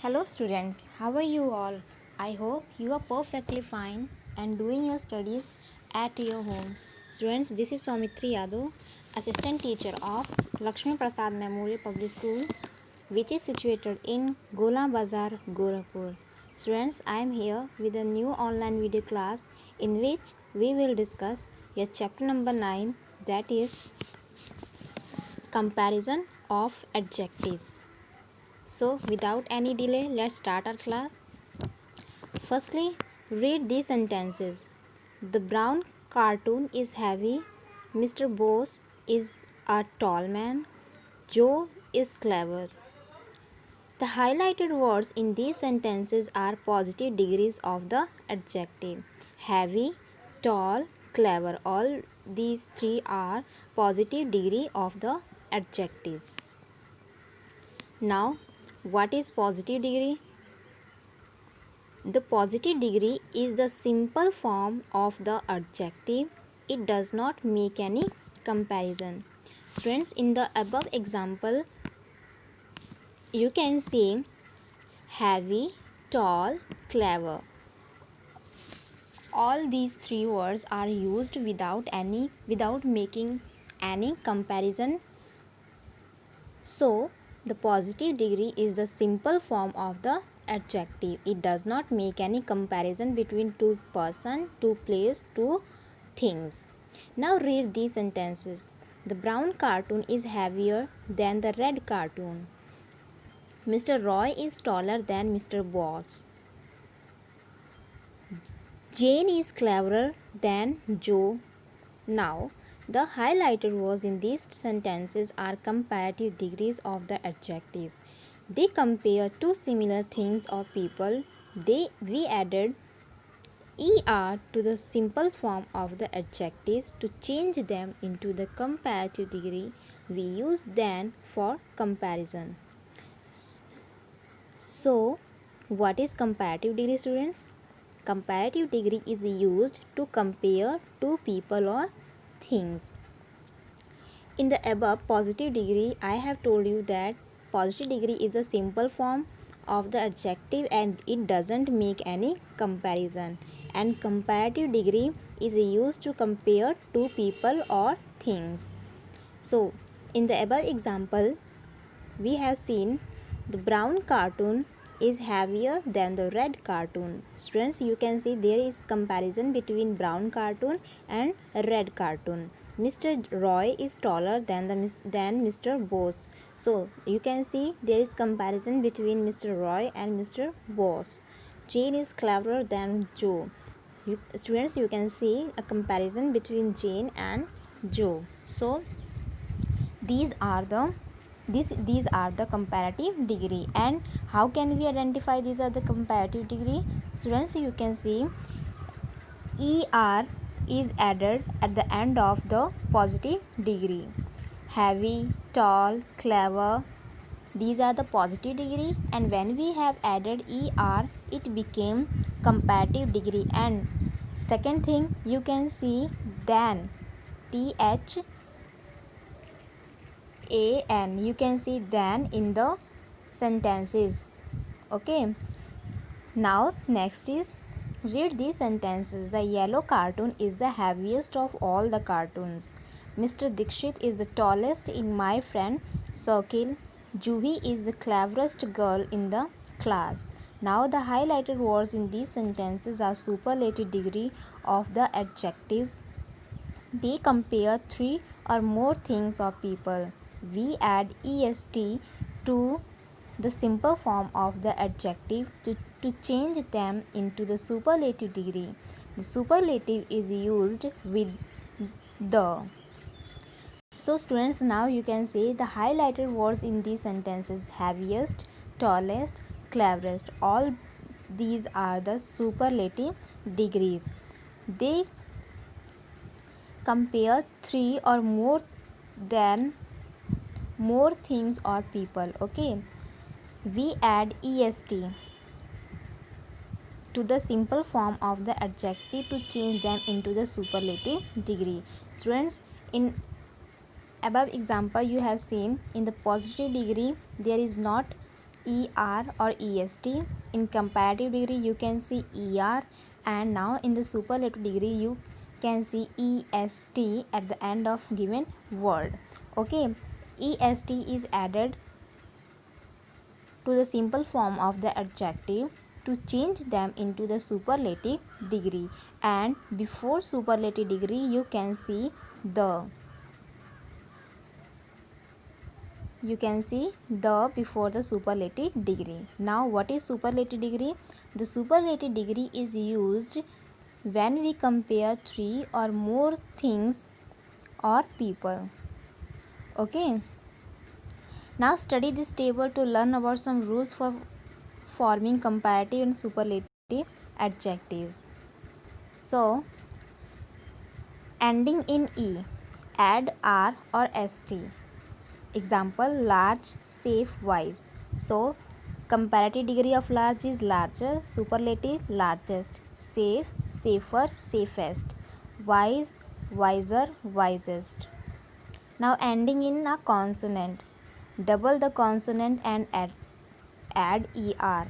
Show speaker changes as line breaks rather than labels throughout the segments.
Hello students, how are you all? I hope you are perfectly fine and doing your studies at your home. Students, this is Saumitri Yadav, Assistant Teacher of Lakshmi Prasad Memorial Public School, which is situated in Gola Bazar, Gorakhpur. Students, I am here with a new online video class in which we will discuss your chapter number 9, that is comparison of adjectives. So, without any delay, let's start our class. Firstly, read these sentences. The brown cartoon is heavy. Mr. Bose is a tall man. Joe is clever. The highlighted words in these sentences are positive degrees of the adjective. Heavy, tall, clever. All these three are positive degree of the adjectives. Now, what is positive degree? The positive degree is the simple form of the adjective. It does not make any comparison. Students, in the above example, you can say heavy, tall, clever. All these three words are used without making any comparison. So, the positive degree is the simple form of the adjective. It does not make any comparison between two person, two place, two things. Now read these sentences. The brown cartoon is heavier than the red cartoon. Mr. Roy is taller than Mr. Boss. Jane is cleverer than Joe. Now, the highlighted words in these sentences are comparative degrees of the adjectives. They compare two similar things or people. We added er to the simple form of the adjectives to change them into the comparative degree. We use than for comparison. So, what is comparative degree, students? Comparative degree is used to compare two people or things. In the above positive degree, I have told you that positive degree is a simple form of the adjective and it doesn't make any comparison. And comparative degree is used to compare two people or things. So, in the above example, we have seen the brown cartoon is heavier than the red cartoon. Students, you can see there is comparison between brown cartoon and red cartoon. Mr. Roy is taller than Mr. Bose. So you can see there is comparison between Mr. Roy and Mr. Bose. Jane is cleverer than Joe. Students, you can see a comparison between Jane and Joe. So these are the comparative degree. And how can we identify these are the comparative degree? Students, you can see er is added at the end of the positive degree. Heavy, tall, clever, these are the positive degree, and when we have added er, it became comparative degree. And second thing, you can see than, th an, you can see than in the sentences. Okay, now next is read these sentences. The yellow cartoon is the heaviest of all the cartoons. Mr. Dixit is the tallest in my friend circle. Juhi is the cleverest girl in the class. Now the highlighted words in these sentences are superlative degree of the adjectives. They compare three or more things or people. We add est to the simple form of the adjective to change them into the superlative degree. The superlative is used with the. So students, now you can say the highlighted words in these sentences: heaviest, tallest, cleverest. All these are the superlative degrees. They compare three or more things or people. Okay, we add est to the simple form of the adjective to change them into the superlative degree. Students, in above example you have seen in the positive degree there is not ER or EST. In comparative degree you can see ER, and now in the superlative degree you can see EST at the end of given word. Okay, EST is added to the simple form of the adjective to change them into the superlative degree, and before superlative degree you can see the before the superlative degree. Now what is superlative degree? The superlative degree is used when we compare three or more things or people. Okay, now study this table to learn about some rules for forming comparative and superlative adjectives. So ending in E, add R or ST. Example, large, safe, wise. So comparative degree of large is larger, superlative largest, safe, safer, safest, wise, wiser, wisest. Now ending in a consonant, double the consonant and add er,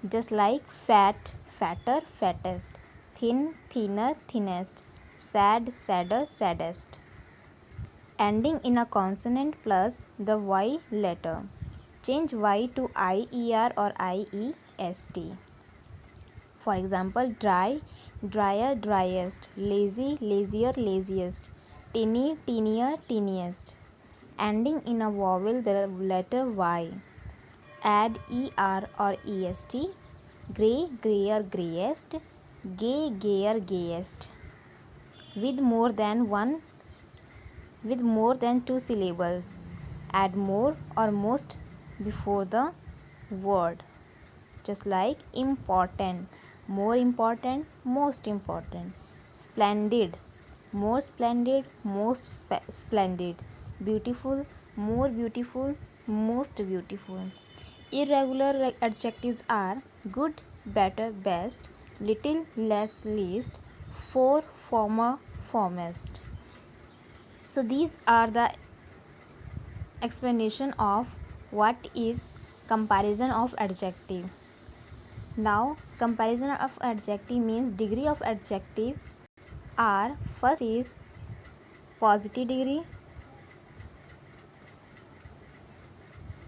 just like fat, fatter, fattest, thin, thinner, thinnest, sad, sadder, saddest. Ending in a consonant plus the y letter, change y to ier or iest. For example, dry, drier, driest, lazy, lazier, laziest, tinny, tinier, tiniest. Ending in a vowel the letter y, add er or est, grey, grayer, greyest, gay, gayer, gayest. With more than two syllables, add more or most before the word, just like important, more important, most important. Splendid, more splendid, most splendid. Beautiful, more beautiful, most beautiful. Irregular adjectives are good, better, best, little, less, least, for, former, foremast. So these are the explanation of what is comparison of adjective. Now comparison of adjective means degree of adjective are, first is positive degree,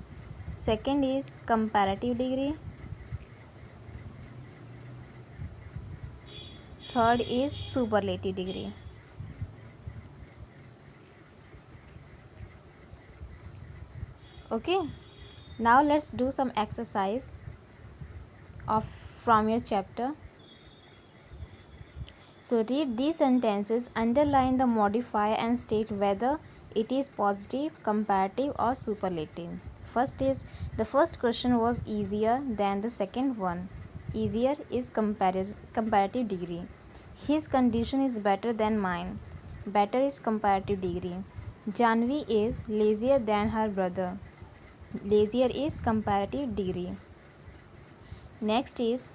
second is comparative degree, third is superlative degree. Okay, now let's do some exercise from your chapter. So read these sentences, underline the modifier and state whether it is positive, comparative or superlative. The first question was easier than the second one. Easier is comparative degree. His condition is better than mine. Better is comparative degree. Janvi is lazier than her brother. Lazier is comparative degree. Next is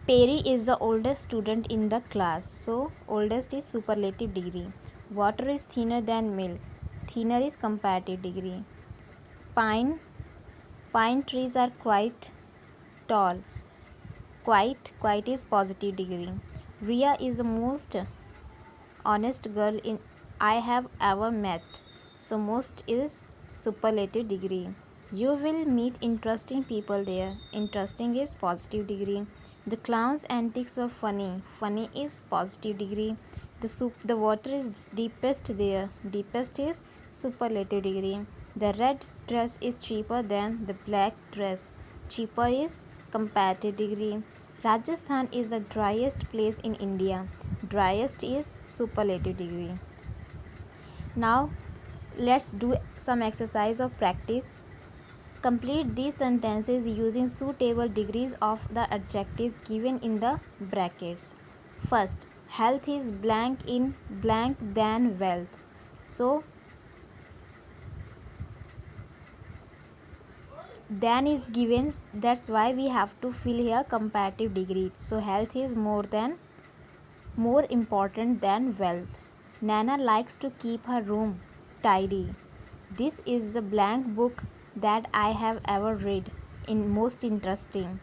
Perry is the oldest student in the class. So oldest is superlative degree. Water is thinner than milk. Thinner is comparative degree. Pine trees are quite tall. Quite is positive degree. Ria is the most honest girl I have ever met. So most is superlative degree. You will meet interesting people there. Interesting is positive degree. The clown's antics were funny. Funny is positive degree. The water is deepest there. Deepest is superlative degree. The red dress is cheaper than the black dress. Cheaper is comparative degree. Rajasthan is the driest place in India. Driest is superlative degree. Now let's do some exercise of practice. Complete these sentences using suitable degrees of the adjectives given in the brackets. First, health is blank in blank than wealth. So than is given, that's why we have to fill here comparative degree. So health is more important than wealth. Nana likes to keep her room tidy. This is the blank book that I have ever read. In most interesting.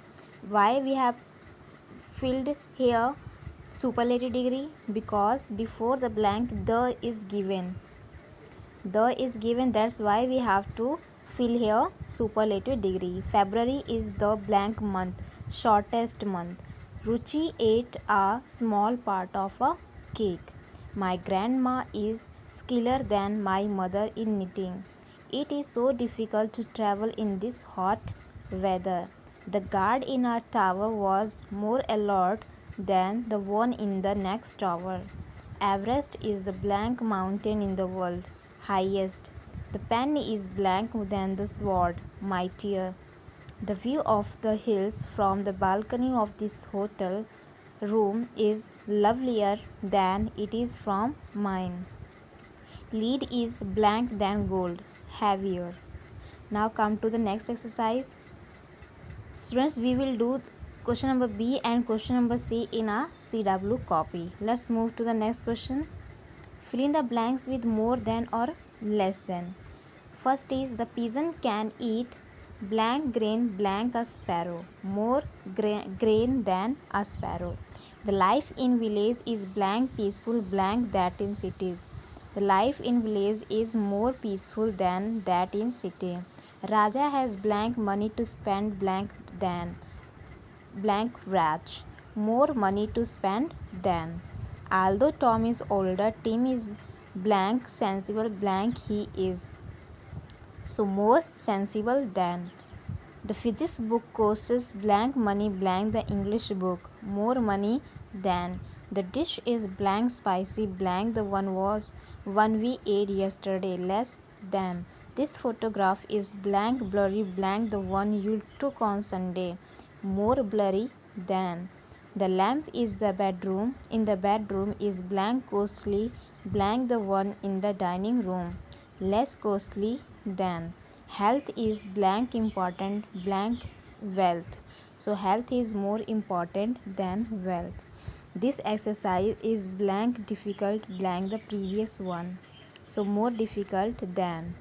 Why we have filled here superlative degree? Because before the blank the is given. The is given, that's why we have to fill here superlative degree. February is the blank month, shortest month. Ruchi ate a small part of a cake. My grandma is skiller than my mother in knitting. It is so difficult to travel in this hot weather. The guard in our tower was more alert than the one in the next tower. Everest is the blank mountain in the world, highest. The pen is blank than the sword, mightier. The view of the hills from the balcony of this hotel room is lovelier than it is from mine. Lead is blank than gold, heavier. Now come to the next exercise. Students, we will do question number B and question number C in a CW copy. Let's move to the next question. Fill in the blanks with more than or less than. First is the pigeon can eat blank grain blank a sparrow. More grain than a sparrow. The life in village is blank peaceful blank that in cities. The life in village is more peaceful than that in city. Raja has blank money to spend blank than blank Raj. More money to spend than. Although Tom is older, Tim is blank sensible blank he is. So more sensible than. The physics book costs blank money blank the English book. More money than. The dish is blank spicy blank the one we ate yesterday less than. This photograph is blank blurry blank the one you took on Sunday. More blurry than. The lamp is the bedroom. In the bedroom is blank costly blank the one in the dining room. Less costly than. Health is blank important blank wealth. So health is more important than wealth. This exercise is blank difficult blank the previous one. So more difficult than.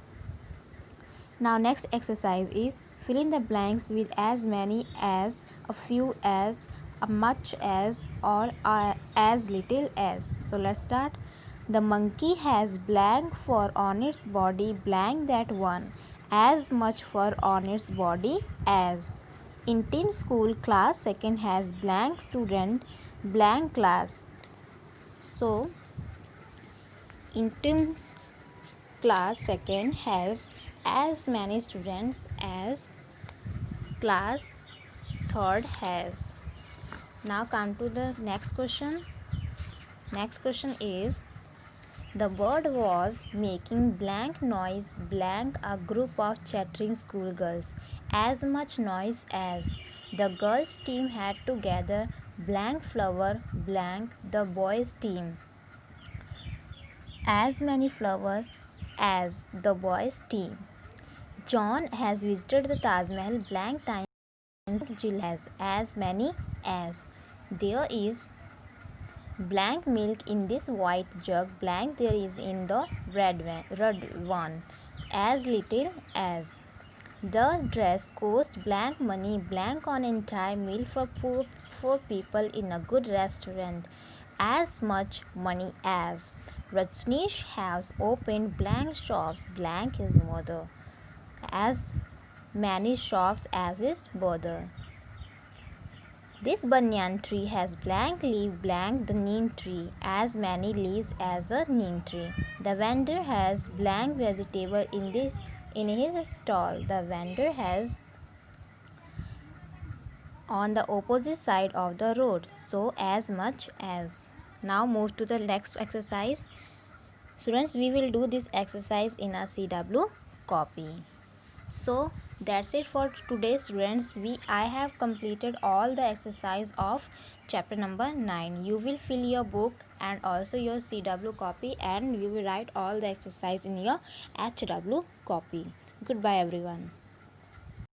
Now next exercise is fill in the blanks with as many as, a few as, a much as, or as little as. So let's start. The monkey has blank for on its body blank that one. As much for on its body as. In Tim's school class second has blank student blank class. So in Tim's class second has as many students as class third has. Now come to the next question. Next question is the bird was making blank noise blank a group of chattering schoolgirls. As much noise as. The girls' team had to gather blank flower blank the boys' team. As many flowers as the boys' team. John has visited the Taj Mahal blank times. Jill has as many as. There is blank milk in this white jug blank there is in the red one. As little as. The dress cost blank money blank on entire meal for poor people in a good restaurant. As much money as. Rajneesh has opened blank shops blank his mother. As many shops as his brother. This banyan tree has blank leaf blank the neem tree. As many leaves as the neem tree. The vendor has blank vegetable in his stall. The vendor has on the opposite side of the road. So as much as. Now move to the next exercise. Students, we will do this exercise in a CW copy. So that's it for today, students. I have completed all the exercise of chapter number 9. You will fill your book and also your CW copy and you will write all the exercise in your HW copy. Goodbye everyone.